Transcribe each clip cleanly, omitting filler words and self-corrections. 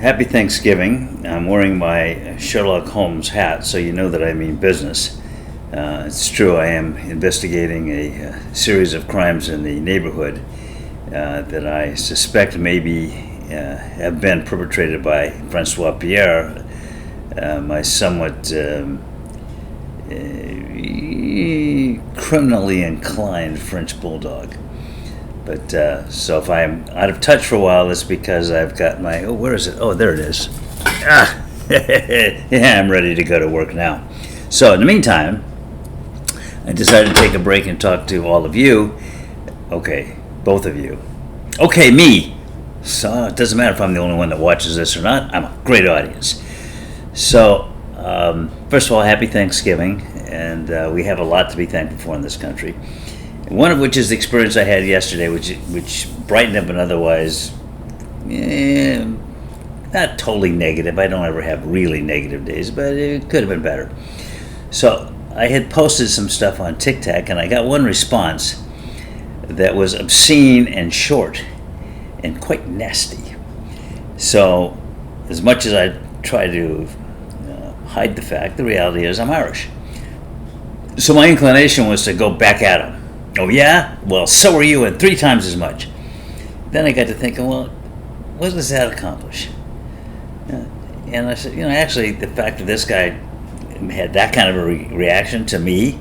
Happy Thanksgiving. I'm wearing my Sherlock Holmes hat, so you know that I mean business. It's true, I am investigating a series of crimes in the neighborhood that I suspect maybe have been perpetrated by Francois Pierre, my somewhat criminally inclined French bulldog. But so if I'm out of touch for a while, it's because I've got my, where is it? Oh, there it is. Ah, yeah, I'm ready to go to work now. So in the meantime, I decided to take a break and talk to all of you. Okay, both of you. Okay, me. So it doesn't matter if I'm the only one that watches this or not. I'm a great audience. So first of all, happy Thanksgiving, and we have a lot to be thankful for in this country. One of which is the experience I had yesterday, which brightened up an otherwise not totally negative. I don't ever have really negative days, but it could have been better. So I had posted some stuff on TikTok, and I got one response that was obscene and short and quite nasty. So as much as I try to hide the fact, the reality is I'm Irish. So my inclination was to go back at him. Oh yeah? Well, so are you, and 3 times as much. Then I got to thinking, well, what does that accomplish? And I said, actually, the fact that this guy had that kind of a reaction to me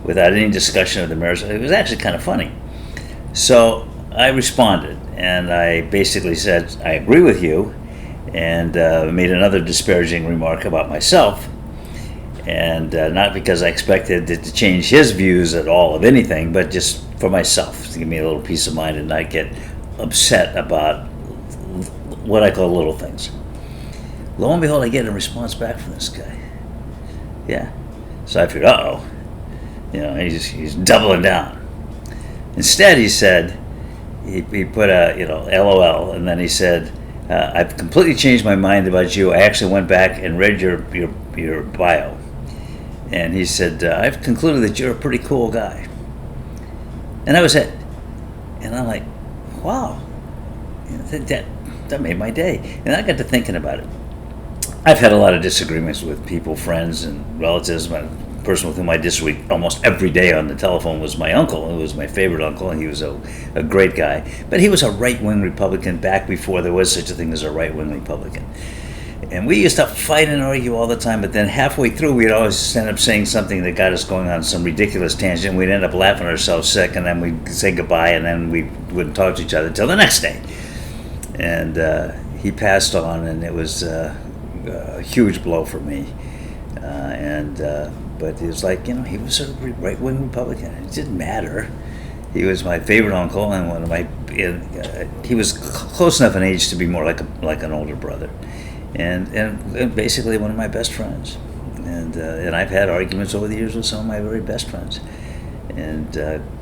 without any discussion of the merits, it was actually kind of funny. So I responded, and I basically said, I agree with you, and made another disparaging remark about myself. And not because I expected it to change his views at all of anything, but just for myself, to give me a little peace of mind and not get upset about what I call little things. Lo and behold, I get a response back from this guy. Yeah. So I figured, he's doubling down. Instead, he said, he put a, LOL, and then he said, I've completely changed my mind about you. I actually went back and read your bio. And he said, I've concluded that you're a pretty cool guy. And that was it. And I'm like, wow, that made my day. And I got to thinking about it. I've had a lot of disagreements with people, friends, and relatives. My person with whom I disagree almost every day on the telephone was my uncle. He was my favorite uncle, and he was a great guy. But he was a right-wing Republican back before there was such a thing as a right-wing Republican. And we used to fight and argue all the time, but then halfway through, we'd always end up saying something that got us going on some ridiculous tangent. We'd end up laughing ourselves sick, and then we'd say goodbye, and then we wouldn't talk to each other until the next day. And he passed on, and it was a huge blow for me. But it was like, he was a right-wing Republican. It didn't matter. He was my favorite uncle, and one of my. He was close enough in age to be more like an older brother. And basically one of my best friends, and I've had arguments over the years with some of my very best friends, and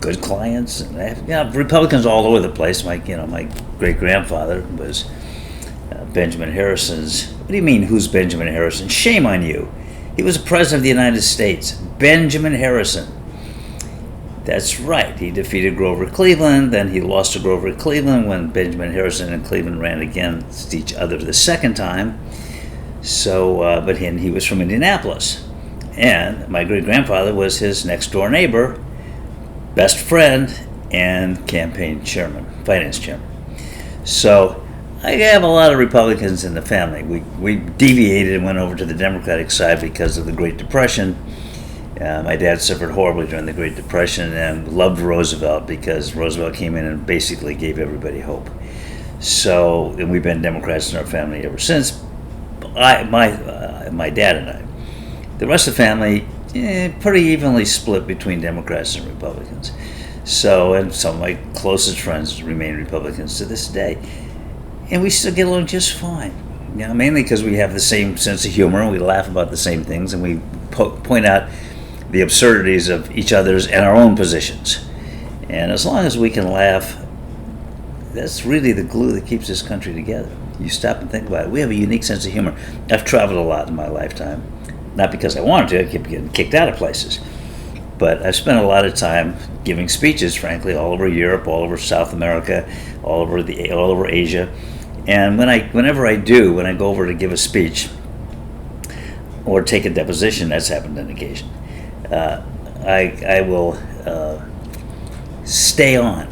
good clients. And I have, Republicans all over the place. My great grandfather was Benjamin Harrison's. What do you mean? Who's Benjamin Harrison? Shame on you! He was the president of the United States. Benjamin Harrison. That's right. He defeated Grover Cleveland. Then he lost to Grover Cleveland when Benjamin Harrison and Cleveland ran against each other the second time. So, but he was from Indianapolis. And my great-grandfather was his next-door neighbor, best friend, and campaign chairman, finance chairman. So I have a lot of Republicans in the family. We deviated and went over to the Democratic side because of the Great Depression. My dad suffered horribly during the Great Depression and loved Roosevelt because Roosevelt came in and basically gave everybody hope. So, and we've been Democrats in our family ever since. My dad and I. The rest of the family, pretty evenly split between Democrats and Republicans. So, and some of my closest friends remain Republicans to this day. And we still get along just fine. Mainly because we have the same sense of humor, and we laugh about the same things, and we point out the absurdities of each other's and our own positions. And as long as we can laugh, that's really the glue that keeps this country together. You stop and think about it. We have a unique sense of humor. I've traveled a lot in my lifetime. Not because I wanted to, I kept getting kicked out of places. But I've spent a lot of time giving speeches, frankly, all over Europe, all over South America, all over Asia. And when I go over to give a speech or take a deposition, that's happened on occasion, I will stay on.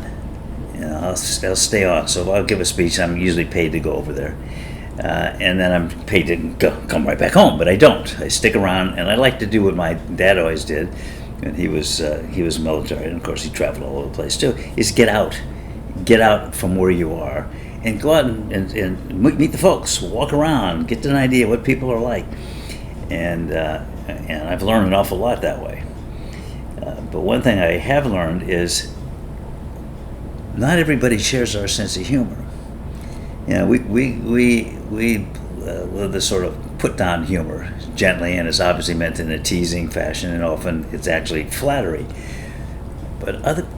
I'll stay on. So if I'll give a speech, I'm usually paid to go over there. And then I'm paid to come right back home, but I don't. I stick around, and I like to do what my dad always did, and he was military, and of course he traveled all over the place too. Is get out from where you are, and go out and meet the folks, walk around, get an idea what people are like, and I've learned an awful lot that way. But one thing I have learned is not everybody shares our sense of humor. We live this sort of put down humor gently, and it's obviously meant in a teasing fashion, and often it's actually flattery. But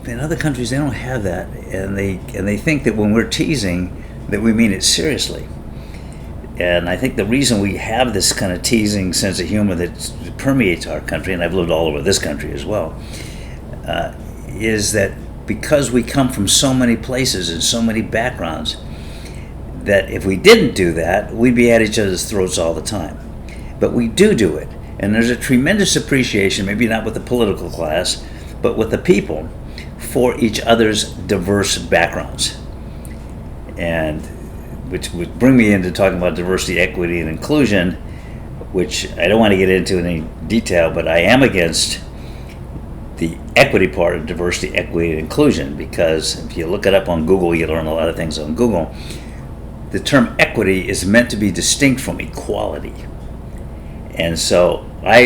in other countries, they don't have that, and they think that when we're teasing, that we mean it seriously. And I think the reason we have this kind of teasing sense of humor that permeates our country, and I've lived all over this country as well, is that because we come from so many places and so many backgrounds, that if we didn't do that, we'd be at each other's throats all the time. But we do it, and there's a tremendous appreciation, maybe not with the political class, but with the people, for each other's diverse backgrounds. And which would bring me into talking about diversity, equity, and inclusion, which I don't want to get into in any detail, but I am against the equity part of diversity, equity, and inclusion, because if you look it up on Google, you learn a lot of things on Google. The term equity is meant to be distinct from equality. And so I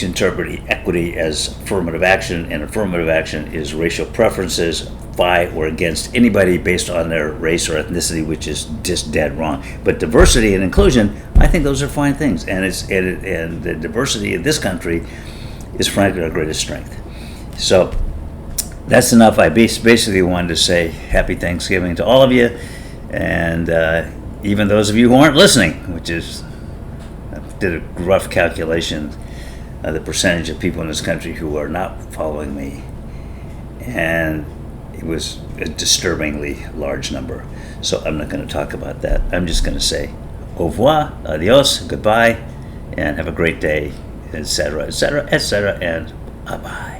interpret equity as affirmative action, and affirmative action is racial preferences by or against anybody based on their race or ethnicity, which is just dead wrong. But diversity and inclusion, I think those are fine things. And and the diversity in this country is frankly our greatest strength. So that's enough. I basically wanted to say happy Thanksgiving to all of you, and even those of you who aren't listening, which is, I did a rough calculation of the percentage of people in this country who are not following me, and it was a disturbingly large number. So I'm not going to talk about that. I'm just going to say au revoir, adios, goodbye, and have a great day, etc., etc., etc., and bye-bye.